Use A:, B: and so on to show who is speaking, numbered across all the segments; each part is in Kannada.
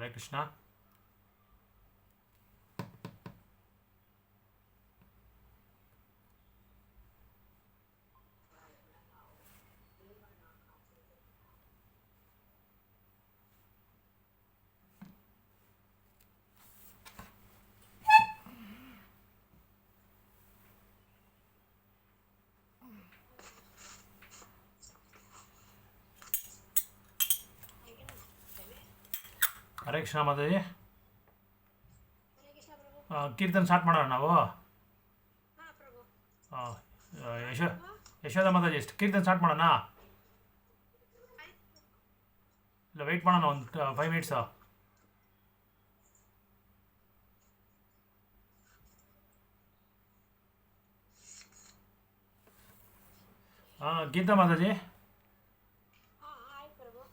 A: ಹರೇ ಕೃಷ್ಣ. ಹರೇ ಕೃಷ್ಣ ಮಾತಾಜಿ. ಕೀರ್ತನ ಸ್ಟಾರ್ಟ್ ಮಾಡೋಣ ನಾವು. ಯಶೋ ಯಶೋಧ ಮಾತಾಜಿ ಕೀರ್ತನ ಸ್ಟಾರ್ಟ್ ಮಾಡೋಣ. ಇಲ್ಲ ವೆಯ್ಟ್ ಮಾಡೋಣ ಒಂದು 5 ಮಿನಿಟ್ಸು. ಗೀತಾ ಮಾತಾಜಿ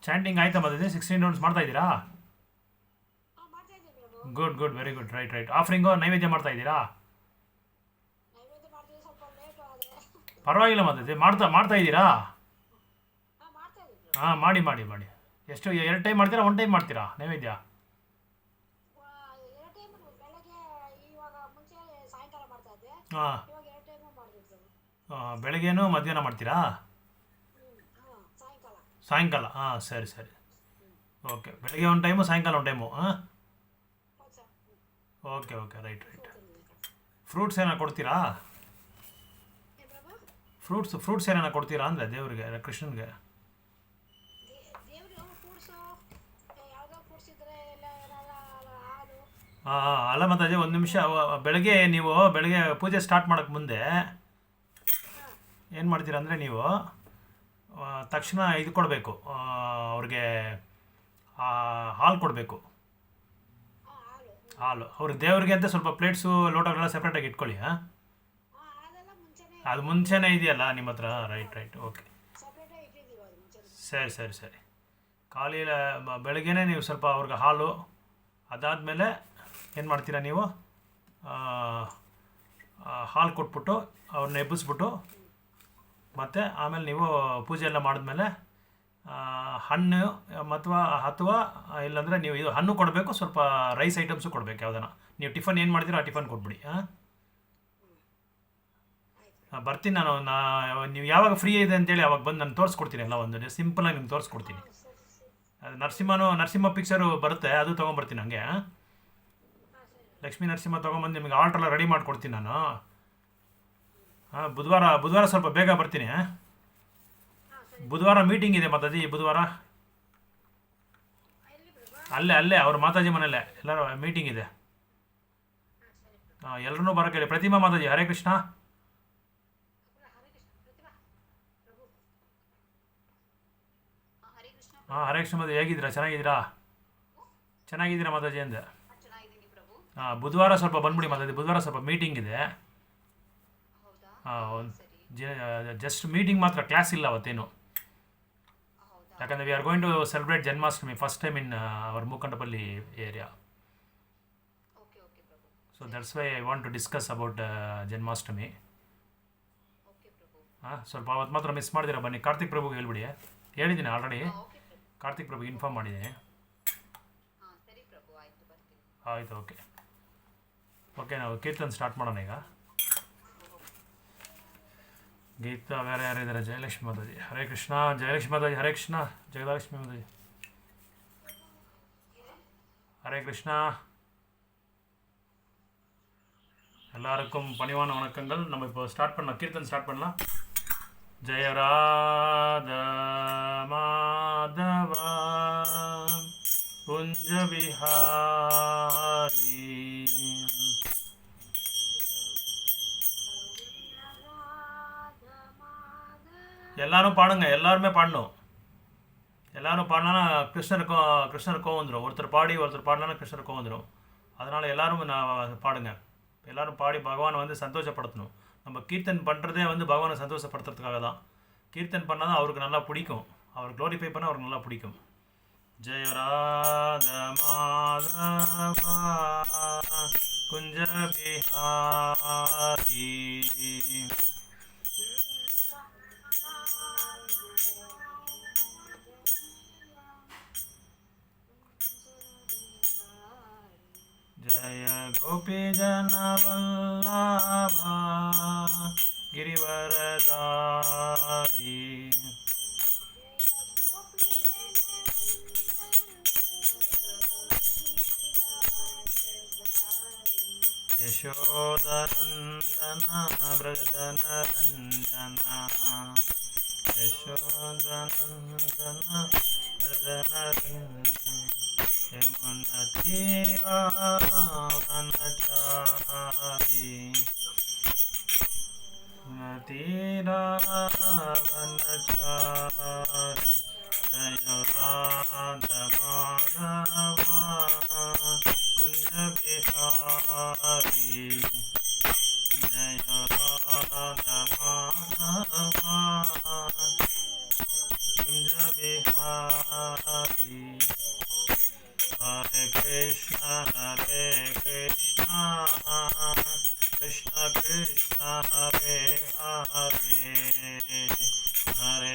A: ಚಾಂಟಿಂಗ್ ಆಯ್ತಾ ಮಾತಾಜಿ? 16 ರೌಂಡ್ಸ್ ಮಾಡ್ತಾ ಇದ್ದೀರಾ? Good good, very good. Right. Offering ನೈವೇದ್ಯ ಮಾಡ್ತಾ ಇದ್ದೀರಾ? ಪರವಾಗಿಲ್ಲ ಮಾತಾಜಿ, ಮಾಡ್ತಾ ಇದ್ದೀರಾ? ಮಾಡಿ. ಎಷ್ಟು 2 ಟೈಮ್ ಮಾಡ್ತೀರಾ, 1 ಟೈಮ್ ಮಾಡ್ತೀರಾ ನೈವೇದ್ಯ? ಬೆಳಗ್ಗೆನೂ ಮಧ್ಯಾಹ್ನ ಮಾಡ್ತೀರಾ? ಸಾಯಂಕಾಲ. ಸರಿ. ಓಕೆ, ಬೆಳಗ್ಗೆ 1 ಟೈಮು, ಸಾಯಂಕಾಲ 1 ಟೈಮು. ಓಕೆ. ರೈಟ್. ಫ್ರೂಟ್ಸ್ ಏನಾರು ಕೊಡ್ತೀರಾ? ಫ್ರೂಟ್ಸ್ ಏನಾರು ಕೊಡ್ತೀರಾ ಅಂದರೆ ದೇವರಿಗೆ, ಕೃಷ್ಣನಿಗೆ? ಅಲ್ಲ ಮಾತಾಜಿ, 1 ನಿಮಿಷ. ಬೆಳಗ್ಗೆ ಪೂಜೆ ಸ್ಟಾರ್ಟ್ ಮಾಡೋಕ್ಕೆ ಮುಂದೆ ಏನು ಮಾಡ್ತೀರಾ ಅಂದರೆ ನೀವು ತಕ್ಷಣ ಇದು ಕೊಡಬೇಕು, ಅವ್ರಿಗೆ ಹಾಲು ಕೊಡಬೇಕು. ಹಾಲು ಅವ್ರಿಗೆ ದೇವ್ರಿಗೆ ಅಂತ ಸ್ವಲ್ಪ ಪ್ಲೇಟ್ಸು ಲೋಟಗಳೆಲ್ಲ ಸಪ್ರೇಟಾಗಿ ಇಟ್ಕೊಳ್ಳಿ. ಅದು ಮುಂಚೆನೇ ಇದೆಯಲ್ಲ ನಿಮ್ಮ ಹತ್ರ? ರೈಟ್. ಓಕೆ, ಸರಿ. ಖಾಲಿ ಬೆಳಗ್ಗೆನೇ ನೀವು ಸ್ವಲ್ಪ ಅವ್ರಿಗೆ ಹಾಲು, ಅದಾದಮೇಲೆ ಏನು ಮಾಡ್ತೀರಾ ನೀವು, ಹಾಲು ಕೊಟ್ಬಿಟ್ಟು ಅವ್ರನ್ನ ಎಬ್ಬಿಸ್ಬಿಟ್ಟು, ಮತ್ತು ಆಮೇಲೆ ನೀವು ಪೂಜೆ ಎಲ್ಲ ಮಾಡಿದ್ಮೇಲೆ ಹಣ್ಣು ಅಥವಾ ಇಲ್ಲಾಂದರೆ ನೀವು ಇದು ಹಣ್ಣು ಕೊಡಬೇಕು, ಸ್ವಲ್ಪ ರೈಸ್ ಐಟಮ್ಸು ಕೊಡಬೇಕು. ಯಾವುದನ್ನ ನೀವು ಟಿಫನ್ ಏನು ಮಾಡ್ತೀರೋ ಆ ಟಿಫನ್ ಕೊಟ್ಬಿಡಿ. ಬರ್ತೀನಿ ನಾನು. ನೀವು ಯಾವಾಗ ಫ್ರೀ ಇದೆ ಅಂತೇಳಿ ಅವಾಗ ಬಂದು ನಾನು ತೋರಿಸ್ಕೊಡ್ತೀನಿ. ಎಲ್ಲ ಒಂದು ಸಿಂಪಲಾಗಿ ನಿಮ್ಗೆ ತೋರಿಸ್ಕೊಡ್ತೀನಿ. ಅದು ನರಸಿಂಹ ಪಿಕ್ಚರು ಬರುತ್ತೆ, ಅದು ತೊಗೊಂಬರ್ತೀನಿ. ಹಂಗೆ ಲಕ್ಷ್ಮೀ ನರಸಿಂಹ ತೊಗೊಂಬಂದು ನಿಮಗೆ ಆರ್ಟ್ರೆಲ್ಲ ರೆಡಿ ಮಾಡಿಕೊಡ್ತೀನಿ ನಾನು. ಬುಧವಾರ ಸ್ವಲ್ಪ ಬೇಗ ಬರ್ತೀನಿ. ಬುಧವಾರ ಮೀಟಿಂಗ್ ಇದೆ ಮಾತಾಜಿ. ಬುಧವಾರ ಅಲ್ಲೇ ಅವ್ರ ಮಾತಾಜಿ ಮನೆಯಲ್ಲೇ ಎಲ್ಲರೂ ಮೀಟಿಂಗ್ ಇದೆ. ಎಲ್ಲರೂ ಬರೋಕ್ಕೆ. ಪ್ರತಿಮಾ ಮಾತಾಜಿ ಹರೇ ಕೃಷ್ಣ. ಹರೇ ಕೃಷ್ಣ ಮಾತಾಜಿ, ಹೇಗಿದ್ದೀರಾ? ಚೆನ್ನಾಗಿದ್ದೀರಾ ಮಾತಾಜಿ ಅಂದೆ. ಬುಧವಾರ ಸ್ವಲ್ಪ ಬಂದ್ಬಿಡಿ ಮಾತಾಜಿ. ಬುಧವಾರ ಸ್ವಲ್ಪ ಮೀಟಿಂಗ್ ಇದೆ. ಜಸ್ಟ್ ಮೀಟಿಂಗ್ ಮಾತ್ರ, ಕ್ಲಾಸ್ ಇಲ್ಲ ಅವತ್ತೇನು. ಯಾಕಂದರೆ we are going to celebrate Janmashtami first time in our Mookandapalli area. So that's why I want to discuss about Janmashtami. ಸ್ವಲ್ಪ ಅವತ್ತು ಮಾತ್ರ ಮಿಸ್ ಮಾಡ್ತೀರಾ ಬನ್ನಿ. ಕಾರ್ತಿಕ್ ಪ್ರಭುಗೆ ಹೇಳ್ಬಿಡಿ. ಹೇಳಿದ್ದೀನಿ ಆಲ್ರೆಡಿ, ಕಾರ್ತಿಕ್ ಪ್ರಭುಗೆ ಇನ್ಫಾರ್ಮ್ ಮಾಡಿದ್ದೀನಿ. ಆಯಿತು. ಓಕೆ, ನಾವು ಕೀರ್ತನ್ ಸ್ಟಾರ್ಟ್ ಮಾಡೋಣ ಈಗ. ಗೀತಾ ಬೇರೆ ಯಾರಿದ್ದಾರೆ? ಜಯಲಕ್ಷ್ಮಿ ಮಾತಾಜಿ ಹರೇ ಕೃಷ್ಣ. ಜಯಲಕ್ಷ್ಮಿ ಮಾತಾಜಿ ಹರೇ ಕೃಷ್ಣ. ಜಯಲಕ್ಷ್ಮಿ ಮಾತಾಜಿ ஹரே கிருஷ்ணா. எல்லாருக்கும் பணிவான வணக்கங்கள். நம்ம இப்போ ஸ்டார்ட் பண்ணலாம், கீர்த்தன் ஸ்டார்ட் பண்ணலாம். ஜெய ராதா மாதவா குஞ்ச விஹாரி. எல்லாரும் பாடுங்க, எல்லாருமே பாடணும். எல்லாரும் பாடினா கிருஷ்ணர் கோவம் வந்துடும். ஒருத்தர் பாடலன்னா கிருஷ்ணர் கோவம் வந்துடும். அதனால் எல்லாரும் பாடுங்க. எல்லாரும் பாடி பகவானை வந்து சந்தோஷப்படுத்தணும். நம்ம கீர்த்தன் பண்ணுறதே வந்து பகவானை சந்தோஷப்படுத்துறதுக்காக தான். கீர்த்தன் பண்ணால் தான் அவருக்கு நல்லா பிடிக்கும். அவர் க்ளோரிஃபை பண்ணால் அவருக்கு நல்லா பிடிக்கும். ஜெய ராத மாதவா குஞ்ச பிஹாரி. गोपीजनवल्लभा गिरिवरदारी यशोदनन्दना व्रजनरञ्जना यशोदनन्दना व्रजनरञ्जना यमुनतीरावनचारी तीरावनचारी जय राधमाधवा कुंज बिहारी जय राधमाधवा कुंज बिहारी हरे कृष्णा कृष्ण कृष्ण हरे हरे हरे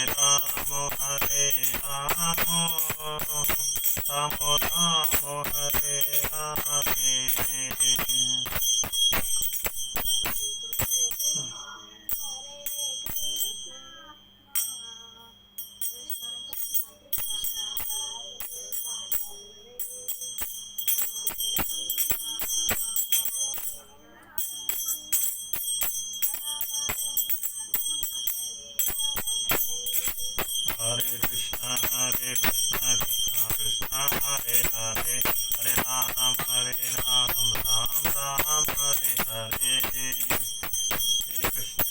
A: राम राम राम हरे हरे हरे कृष्ण कृष्ण कृष्ण हरे हरे हरे राम राम राम हरे हरे हरे कृष्ण कृष्ण कृष्ण हरे हरे हरे राम राम राम हरे हरे हरे कृष्ण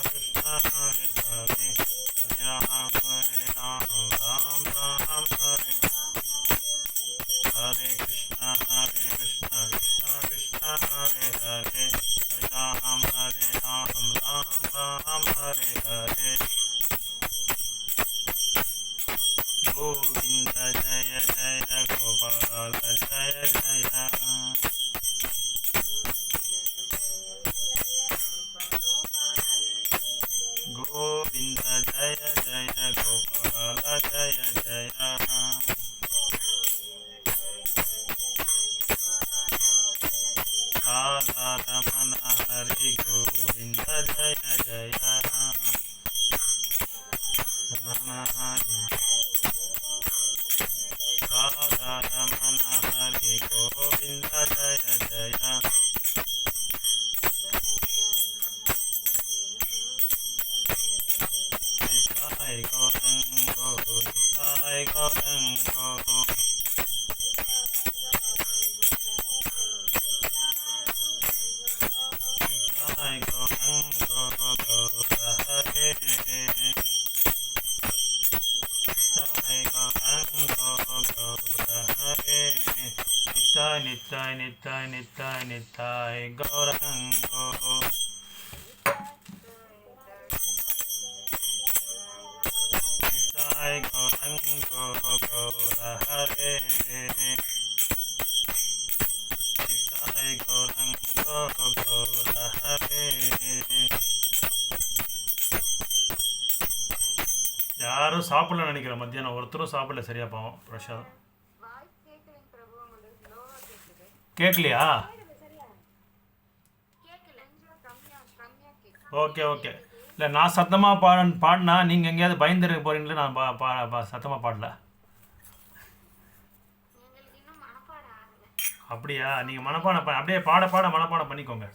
A: कृष्ण हरे हरे हरे राम राम राम हरे हरे कृष्ण कृष्ण कृष्ण हरे हरे हरे राम राम हरे हरे गोविंद जय जय गोपाल जय जय गोविंद जय जय गोपाल जय जय राधा रमण हरि गोविंद जय जय रमण हरि राधा रमण हरि गोविंद जय जय निताय गौरंगो निताय गौरंगो निताय गौरंगो गौर हरे निताय गौरंगो गौर हरे निताय निताय निताय निताय निताय गौरंगो निताय गौरंगो गौर हरे निताय गौरंगो गौर हरे யாரும் சாப்பிடல நினைக்கிறேன் மத்தியானம் ஒருத்தரும் சாப்பிடல சரியா பாவம் பிரசாதம் கேட்கலையா ஓகே ஓகே இல்லை நான் சத்தமாக பாடினா நீங்கள் எங்கேயாவது பயந்துருக்க போகிறீங்களே நான் சத்தமாக பாடல அப்படியா நீங்கள் மனப்பாடம் அப்படியே பாட மனப்பாடம் பண்ணிக்கோங்க